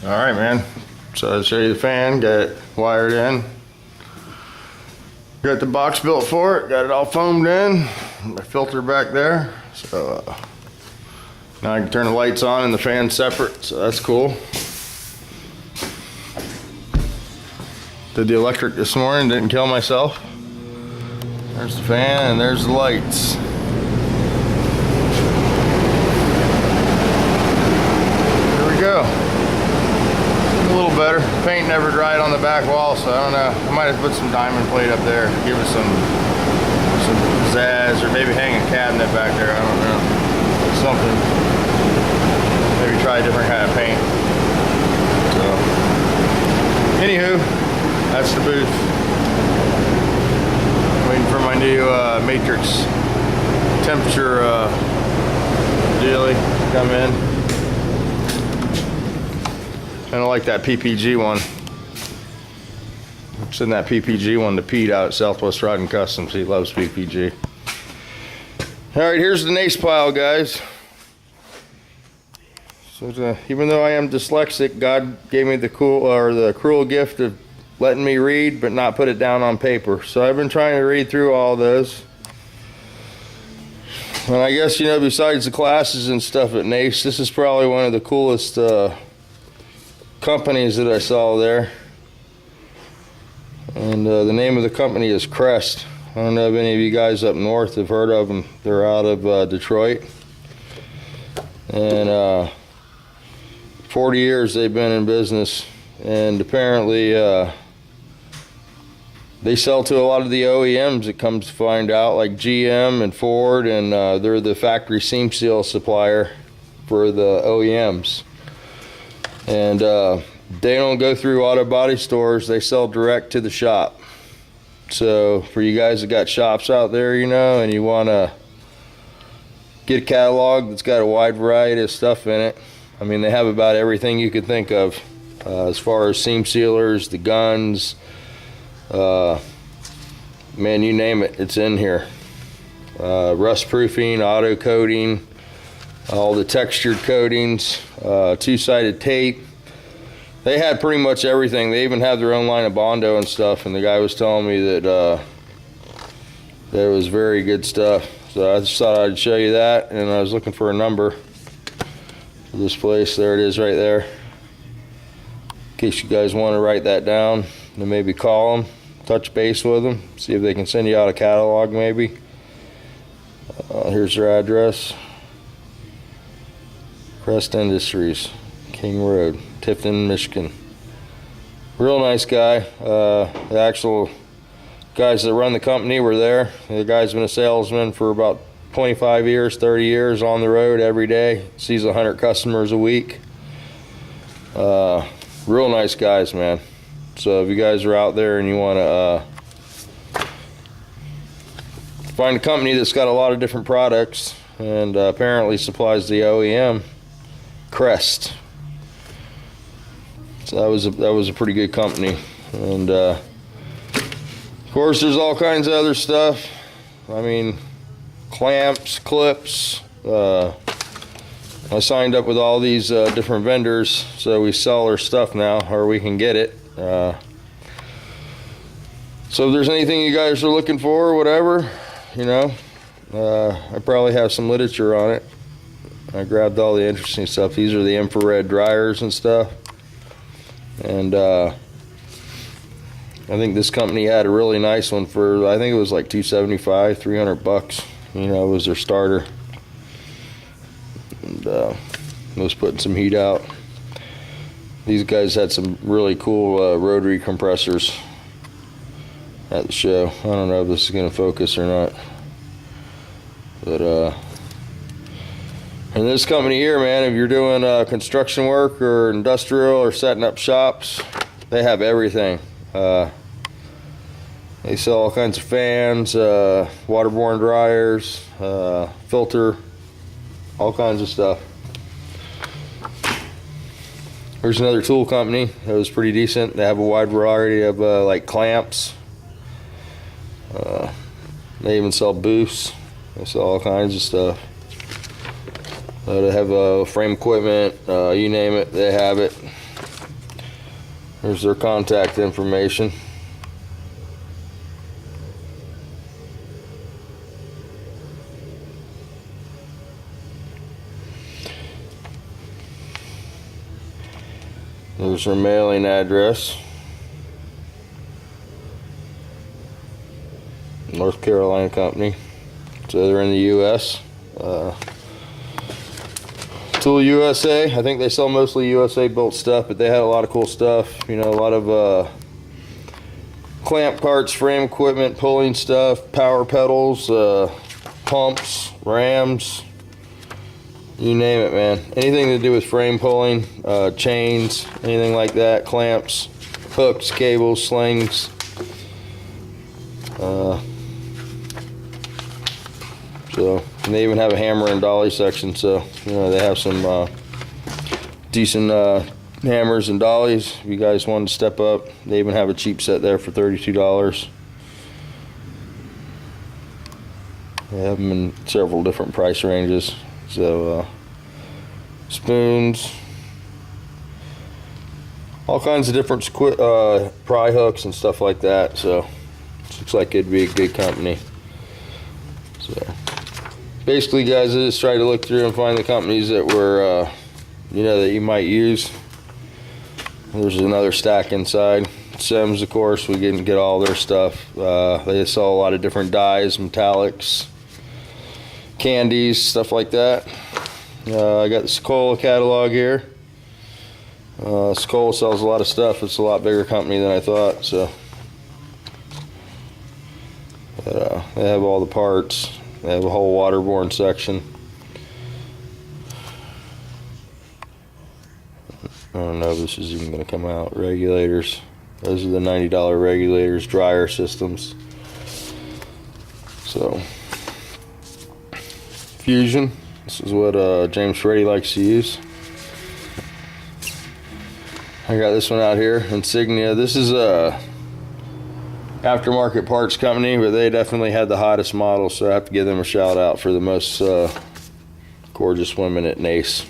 All right, man. So I'll show you the fan, got it wired in. Got the box built for it, got it all foamed in. My filter back there. So now I can turn the lights on and the fan's separate, so that's cool. Did the electric this morning, didn't kill myself. There's the fan and there's the lights. Here we go. A little better. Paint never dried on the back wall, so I don't know. I might have put some diamond plate up there, give it some pizzazz, or maybe hang a cabinet back there. I don't know. Something. Maybe try a different kind of paint. So, anywho, that's the booth. Waiting for my new Matrix temperature dealie to come in. I don't like that PPG one. I'm sending that PPG one to Pete out at Southwest Rod and Customs. He loves PPG. All right, here's the NACE pile, guys. So even though I am dyslexic, God gave me the cruel gift of letting me read, but not put it down on paper. So I've been trying to read through all those. And I guess, you know, besides the classes and stuff at NACE, this is probably one of the coolest companies that I saw there. And the name of the company is Crest. I don't know if any of you guys up north have heard of them. They're out of Detroit. And 40 years they've been in business. And apparently they sell to a lot of the OEMs, it comes to find out, like GM and Ford, and they're the factory seam seal supplier for the OEMs. And they don't go through auto body stores, they sell direct to the shop. So for you guys that got shops out there, you know, and you want to get a catalog that's got a wide variety of stuff in it. I mean, they have about everything you could think of as far as seam sealers, the guns, man, you name it, it's in here. Rust proofing, auto coating, all the textured coatings, two-sided tape. They had pretty much everything. They even have their own line of Bondo and stuff, and the guy was telling me that there was very good stuff. So I just thought I'd show you that, and I was looking for a number for this place. There it is right there. In case you guys want to write that down, then maybe call them, touch base with them, see if they can send you out a catalog maybe. Here's their address. Crest Industries, King Road, Tifton, Michigan. Real nice guy. The actual guys that run the company were there. The guy's been a salesman for about 25 years, 30 years, on the road every day. Sees 100 customers a week. Real nice guys, man. So if you guys are out there and you want to find a company that's got a lot of different products and apparently supplies the OEM, Crest. So that was a pretty good company. And of course there's all kinds of other stuff. I mean, clamps, clips. I signed up with all these different vendors, so we sell our stuff now, or we can get it. So if there's anything you guys are looking for, whatever, you know, I probably have some literature on it. I grabbed all the interesting stuff. These are the infrared dryers and stuff. And I think this company had a really nice one for, I think it was like $275, $300. You know, it was their starter. And was putting some heat out. These guys had some really cool rotary compressors at the show. I don't know if this is going to focus or not. But and this company here, man, if you're doing construction work or industrial or setting up shops, they have everything. They sell all kinds of fans, waterborne dryers, filter, all kinds of stuff. There's another tool company that was pretty decent. They have a wide variety of like clamps. They even sell booths. They sell all kinds of stuff. They have frame equipment, you name it, they have it. There's their contact information. There's their mailing address. North Carolina company. So they're in the U.S. Tool USA. I think they sell mostly USA built stuff, but they had a lot of cool stuff. You know, a lot of clamp carts, frame equipment, pulling stuff, power pedals, pumps, rams. You name it, man. Anything to do with frame pulling, chains, anything like that, clamps, hooks, cables, slings. So, and they even have a hammer and dolly section, so, you know, they have some decent hammers and dollies. If you guys wanted to step up, they even have a cheap set there for $32. They have them in several different price ranges. So, spoons, all kinds of different pry hooks and stuff like that. So, it looks like it'd be a good company. So, basically, guys, I just tried to look through and find the companies that were, you know, that you might use. There's another stack inside. Sims, of course, we didn't get all their stuff. They sell a lot of different dyes, metallics, candies, stuff like that. I got the Sekolah catalog here. Sekolah sells a lot of stuff. It's a lot bigger company than I thought. So, but, they have all the parts. They have a whole waterborne section. I don't know if this is even going to come out. Regulators. Those are the $90 regulators, dryer systems. So, Fusion. This is what James Freddy likes to use. I got this one out here, Insignia. This is a aftermarket parts company, but they definitely had the hottest model, so I have to give them a shout out for the most gorgeous women at NACE.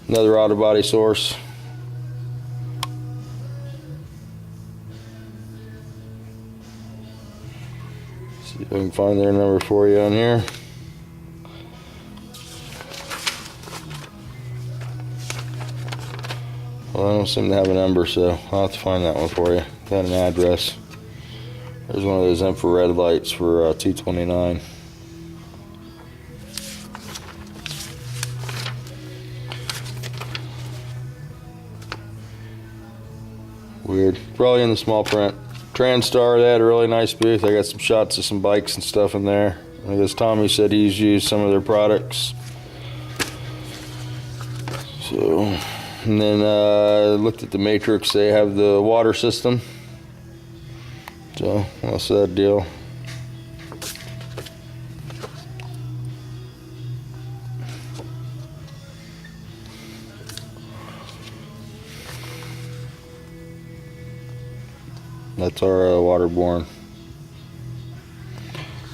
Another auto body source. See if I can find their number for you on here. Well, I don't seem to have a number, so I'll have to find that one for you. Got an address. There's one of those infrared lights for $229. Weird. Probably in the small print. Transtar, they had a really nice booth. I got some shots of some bikes and stuff in there. I guess Tommy said he's used some of their products. So, and then looked at the Matrix. They have the water system. So, what's that deal? That's our waterborne.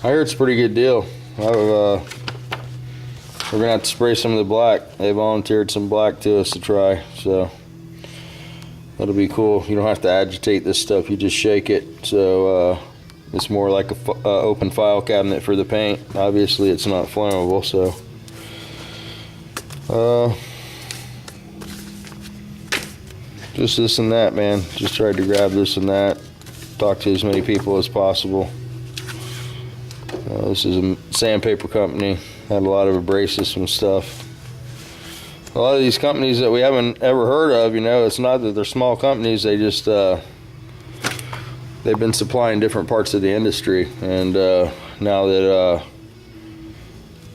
I heard it's a pretty good deal. We're gonna have to spray some of the black. They volunteered some black to us to try, so that'll be cool. You don't have to agitate this stuff, you just shake it. So it's more like a open file cabinet for the paint. Obviously it's not flammable, so just this and that, man. Just tried to grab this and that, talk to as many people as possible. This is a sandpaper company. Had a lot of abrasives and stuff. A lot of these companies that we haven't ever heard of, you know, it's not that they're small companies. They just they've been supplying different parts of the industry, and now that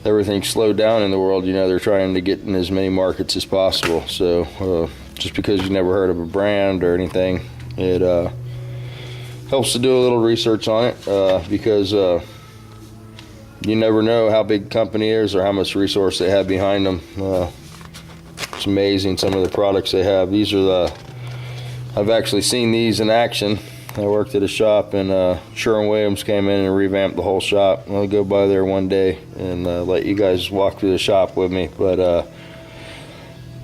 everything's slowed down in the world, you know, they're trying to get in as many markets as possible. So just because you've never heard of a brand or anything, it helps to do a little research on it, because you never know how big a company is or how much resource they have behind them. It's amazing some of the products they have. These are I've actually seen these in action. I worked at a shop, and Sherwin-Williams came in and revamped the whole shop. I'll go by there one day and let you guys walk through the shop with me. But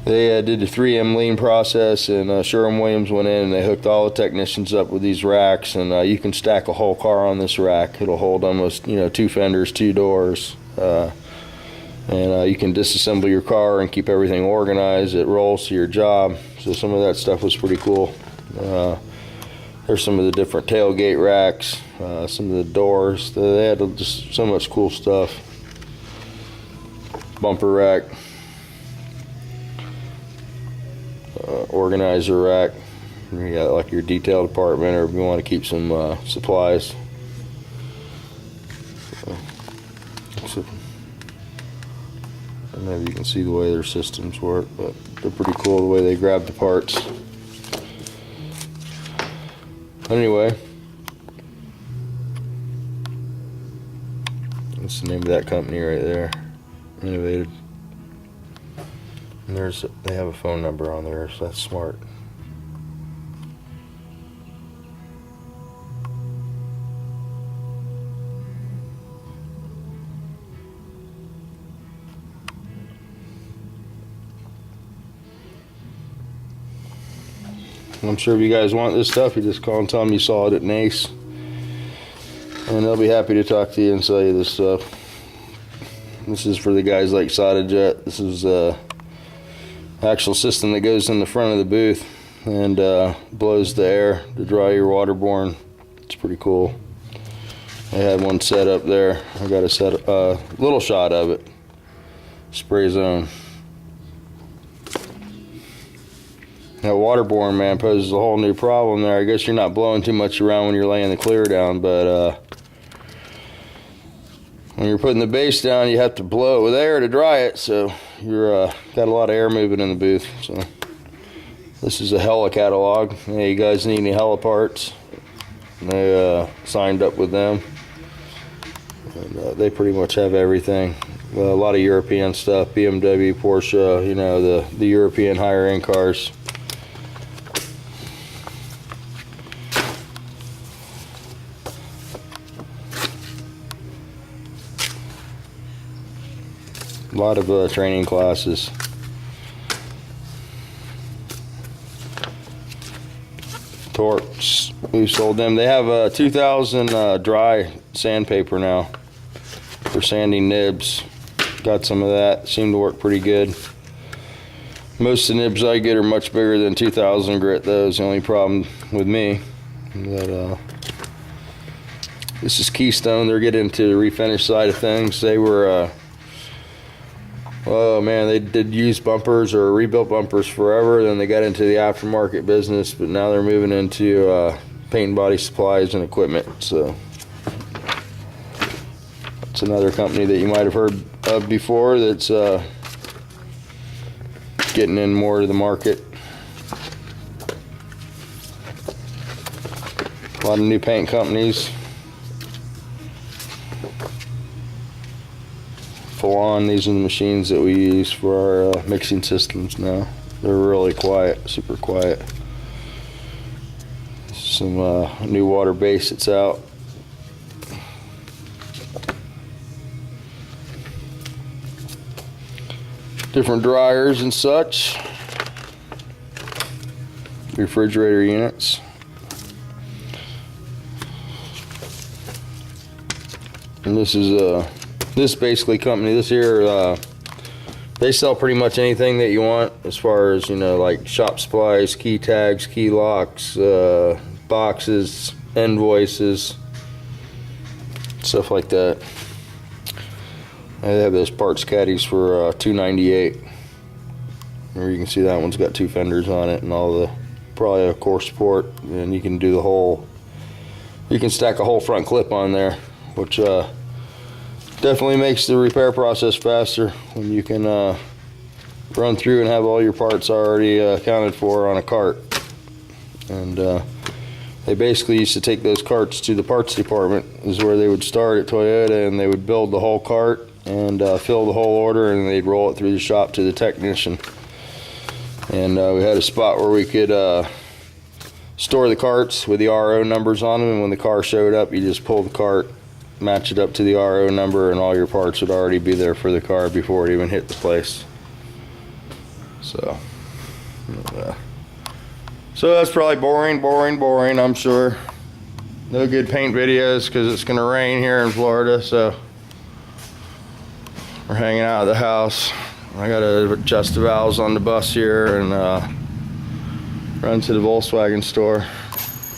They did the 3M lean process, and Sherwin-Williams went in and they hooked all the technicians up with these racks, and you can stack a whole car on this rack. It'll hold almost, 2 fenders, 2 doors, and you can disassemble your car and keep everything organized. It rolls to your job. So some of that stuff was pretty cool. There's some of the different tailgate racks, some of the doors. They had just so much cool stuff. Bumper rack. Organizer rack. You got like your detail department, or if you want to keep some supplies. So, maybe you can see the way their systems work, but they're pretty cool the way they grab the parts. Anyway, that's the name of that company right there. Innovative. And they have a phone number on there, so that's smart. I'm sure if you guys want this stuff, you just call and tell them you saw it at NACE, and they'll be happy to talk to you and sell you this stuff. This is for the guys like SodaJet. This is actual system that goes in the front of the booth and blows the air to dry your waterborne. It's pretty cool. I had one set up there. I got a little shot of it. Spray zone. That waterborne, man, poses a whole new problem there. I guess you're not blowing too much around when you're laying the clear down, but when you're putting the base down, you have to blow it with air to dry it, so you're got a lot of air moving in the booth. So this is a Hella catalog. Hey, you guys need any Hella parts? They signed up with them, and they pretty much have everything. A lot of European stuff, BMW, Porsche, the European higher end cars. A lot of training classes. Torx, we've sold them. They have 2000 dry sandpaper now for sanding nibs. Got some of that. Seemed to work pretty good. Most of the nibs I get are much bigger than 2000 grit. Though is the only problem with me. But this is Keystone. They're getting into the refinish side of things. They were oh man, they did used bumpers or rebuilt bumpers forever. Then they got into the aftermarket business, but now they're moving into paint and body supplies and equipment. So it's another company that you might have heard of before that's getting in more to the market. A lot of new paint companies. Full on, these are the machines that we use for our mixing systems now. They're really quiet, super quiet. Some new water base that's out. Different dryers and such. Refrigerator units. And this is this basically company, this here, they sell pretty much anything that you want as far as, like shop supplies, key tags, key locks, boxes, invoices, stuff like that. They have those parts caddies for $2.98. Or you can see that one's got 2 fenders on it and probably a core support, and you can do you can stack a whole front clip on there, which definitely makes the repair process faster when you can run through and have all your parts already accounted for on a cart. And they basically used to take those carts to the parts department, is where they would start at Toyota, and they would build the whole cart and fill the whole order, and they'd roll it through the shop to the technician. And we had a spot where we could store the carts with the RO numbers on them, and when the car showed up, you just pull the cart, match it up to the RO number, and all your parts would already be there for the car before it even hit the place. So, so that's probably boring, I'm sure. No good paint videos because it's gonna rain here in Florida, so we're hanging out of the house. I gotta adjust the valves on the bus here and run to the Volkswagen store.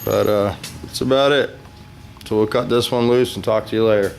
But that's about it. So we'll cut this one loose and talk to you later.